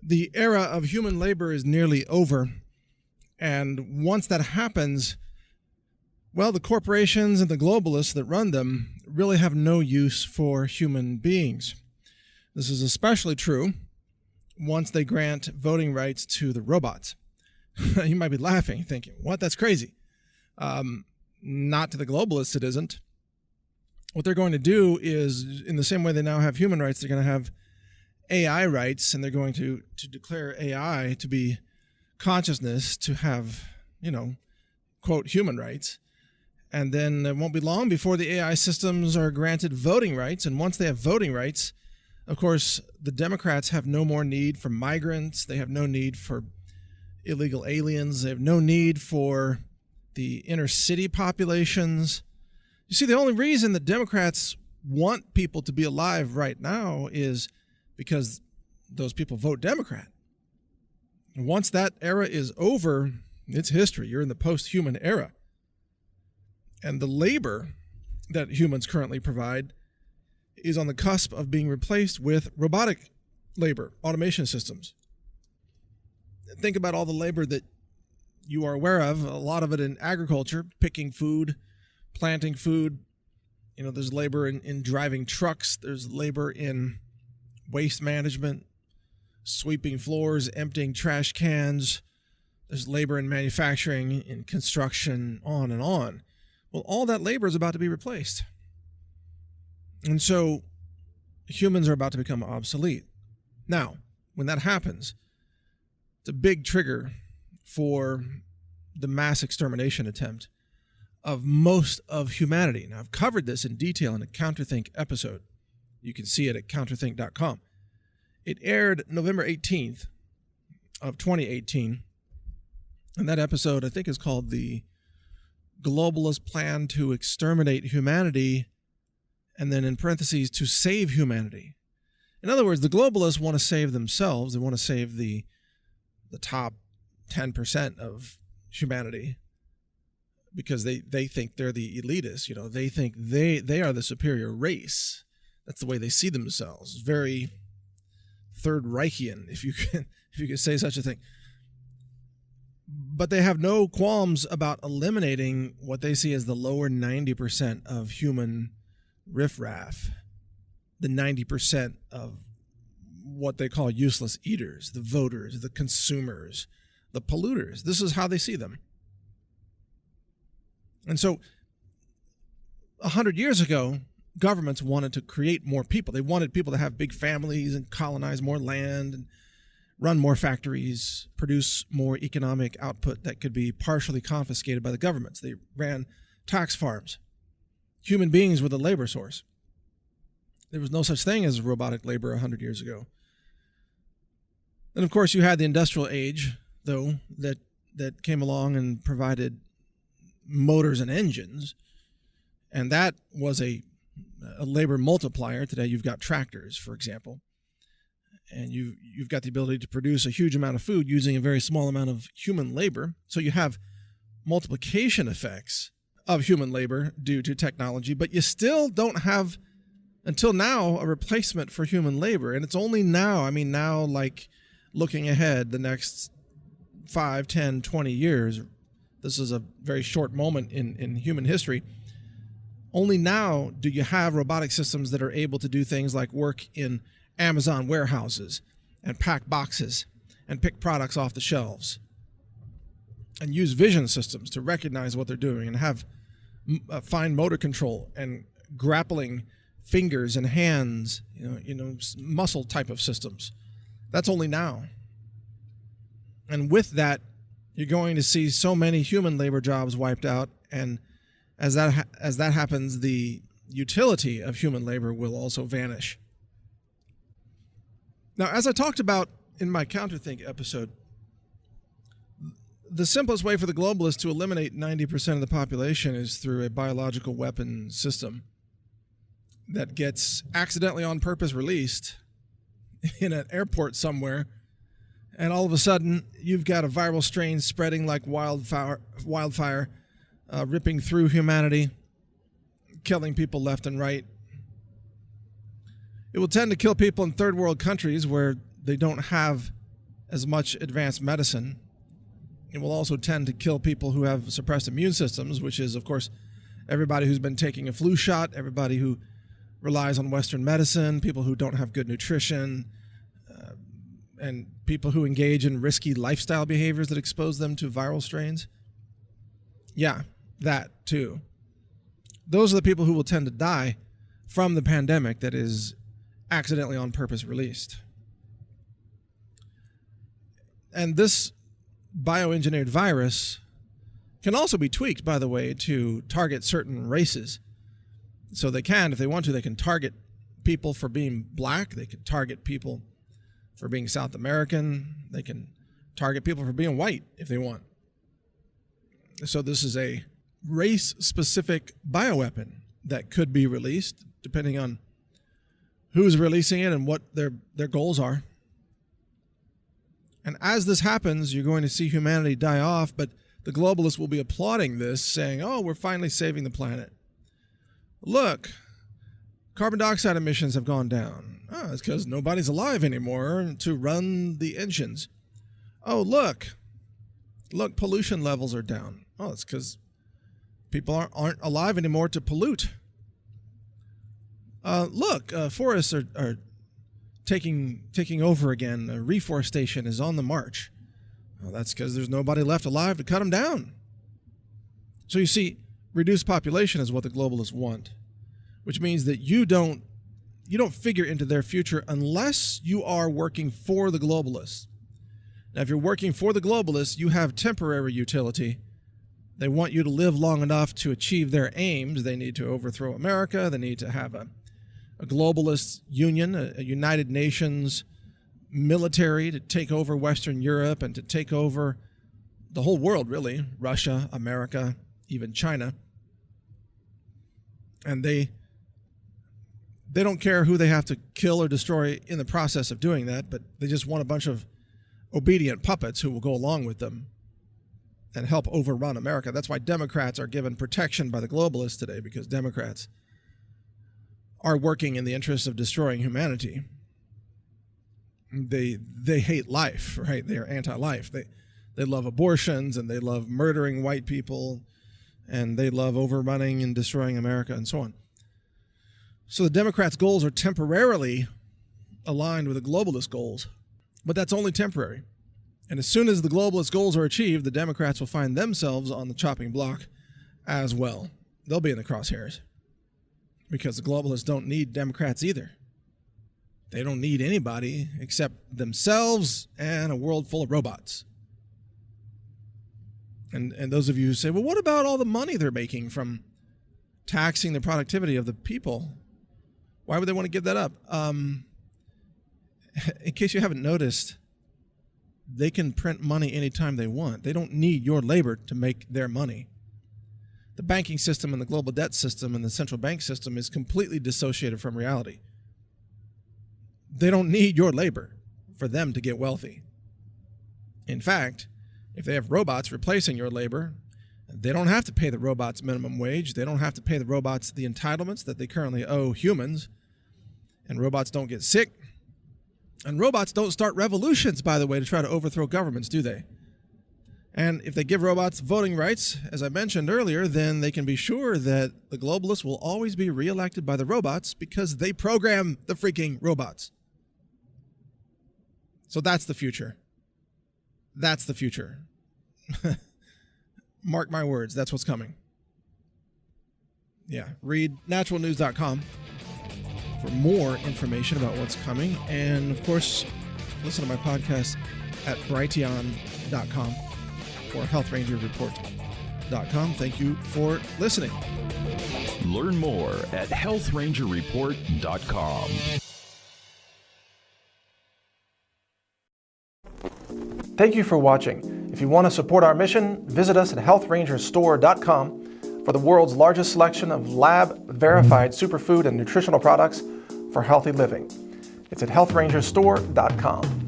The era of human labor is nearly over. And once that happens, well, the corporations and the globalists that run them really have no use for human beings. This is especially true once they grant voting rights to the robots. You might be laughing, thinking, what? That's crazy. Not to the globalists, it isn't. What they're going to do is, in the same way they now have human rights, they're going to have AI rights, and they're going to declare AI to be consciousness, to have, quote, human rights. And then it won't be long before the AI systems are granted voting rights. And once they have voting rights, of course, the Democrats have no more need for migrants. They have no need for illegal aliens. They have no need for the inner city populations. You see, the only reason the Democrats want people to be alive right now is because those people vote Democrat. And once that era is over, it's history. You're in the post-human era. And the labor that humans currently provide is on the cusp of being replaced with robotic labor, automation systems. Think about all the labor that you are aware of, a lot of it in agriculture, picking food, planting food. There's labor in driving trucks. There's labor in waste management, sweeping floors, emptying trash cans. There's labor in manufacturing, in construction, on and on. Well, all that labor is about to be replaced. And so humans are about to become obsolete. Now, when that happens, it's a big trigger for the mass extermination attempt of most of humanity. Now, I've covered this in detail in a Counterthink episode. You can see it at counterthink.com. It aired November 18th of 2018. And that episode, I think, is called The Globalist Plan to Exterminate Humanity, and then in parentheses, to save humanity. In other words, the globalists want to save themselves. They want to save the top 10% of humanity because they think they're the elitists. They think they are the superior race. That's the way they see themselves. Very Third Reichian, if you could say such a thing. But they have no qualms about eliminating what they see as the lower 90% of human riffraff, the 90% of what they call useless eaters, the voters, the consumers, the polluters. This is how they see them. And so 100 years ago, governments wanted to create more people. They wanted people to have big families and colonize more land and run more factories, produce more economic output that could be partially confiscated by the governments. They ran tax farms. Human beings were the labor source. There was no such thing as robotic labor 100 years ago. And of course, you had the industrial age, though, that came along and provided motors and engines. And that was a labor multiplier. Today, you've got tractors, for example. And you've got the ability to produce a huge amount of food using a very small amount of human labor. So you have multiplication effects of human labor due to technology, but you still don't have, until now, a replacement for human labor. And it's only now, like looking ahead the next 5, 10, 20 years, this is a very short moment in human history. Only now do you have robotic systems that are able to do things like work in Amazon warehouses and pack boxes and pick products off the shelves and use vision systems to recognize what they're doing and have fine motor control and grappling fingers and hands, muscle type of systems. That's only now. And with that, you're going to see so many human labor jobs wiped out, and as that happens, the utility of human labor will also vanish. Now, as I talked about in my Counterthink episode, the simplest way for the globalists to eliminate 90% of the population is through a biological weapon system that gets accidentally on purpose released in an airport somewhere, and all of a sudden you've got a viral strain spreading like wildfire, ripping through humanity, killing people left and right. It will tend to kill people in third world countries where they don't have as much advanced medicine. It will also tend to kill people who have suppressed immune systems, which is, of course, everybody who's been taking a flu shot, everybody who relies on Western medicine, people who don't have good nutrition, and people who engage in risky lifestyle behaviors that expose them to viral strains. Yeah, that too. Those are the people who will tend to die from the pandemic that is accidentally on purpose released. And this bioengineered virus can also be tweaked, by the way, to target certain races. So they can, if they want to, they can target people for being black. They can target people for being South American. They can target people for being white if they want. So this is a race-specific bioweapon that could be released, depending on who's releasing it and what their goals are. And as this happens, you're going to see humanity die off, but the globalists will be applauding this, saying, oh, we're finally saving the planet. Look, carbon dioxide emissions have gone down. Oh, it's because nobody's alive anymore to run the engines. Oh, look, pollution levels are down. Oh, it's because people aren't alive anymore to pollute. Look, forests are taking over again. Reforestation is on the march. Well, that's because there's nobody left alive to cut them down. So you see, reduced population is what the globalists want, which means that you don't figure into their future unless you are working for the globalists. Now, if you're working for the globalists, you have temporary utility. They want you to live long enough to achieve their aims. They need to overthrow America. They need to have a globalist union, a United Nations military to take over Western Europe and to take over the whole world, really. Russia, America, even China. And they don't care who they have to kill or destroy in the process of doing that, but they just want a bunch of obedient puppets who will go along with them and help overrun America. That's why Democrats are given protection by the globalists today, because Democrats are working in the interest of destroying humanity. They hate life, right? They are anti-life. They love abortions, and they love murdering white people, and they love overrunning and destroying America, and so on. So the Democrats' goals are temporarily aligned with the globalist goals, but that's only temporary. And as soon as the globalist goals are achieved, the Democrats will find themselves on the chopping block as well. They'll be in the crosshairs because the globalists don't need Democrats either. They don't need anybody except themselves and a world full of robots. And those of you who say, well, what about all the money they're making from taxing the productivity of the people? Why would they want to give that up? In case you haven't noticed, they can print money anytime they want. They don't need your labor to make their money. The banking system and the global debt system and the central bank system is completely dissociated from reality. They don't need your labor for them to get wealthy. In fact, if they have robots replacing your labor, they don't have to pay the robots minimum wage. They don't have to pay the robots the entitlements that they currently owe humans. And robots don't get sick. And robots don't start revolutions, by the way, to try to overthrow governments, do they? And if they give robots voting rights, as I mentioned earlier, then they can be sure that the globalists will always be reelected by the robots because they program the freaking robots. So that's the future. That's the future. Mark my words, that's what's coming. Yeah, read naturalnews.com for more information about what's coming. And of course, listen to my podcast at brighteon.com or healthrangerreport.com. Thank you for listening. Learn more at healthrangerreport.com. Thank you for watching. If you want to support our mission, visit us at healthrangerstore.com for the world's largest selection of lab-verified superfood and nutritional products for healthy living. It's at healthrangerstore.com.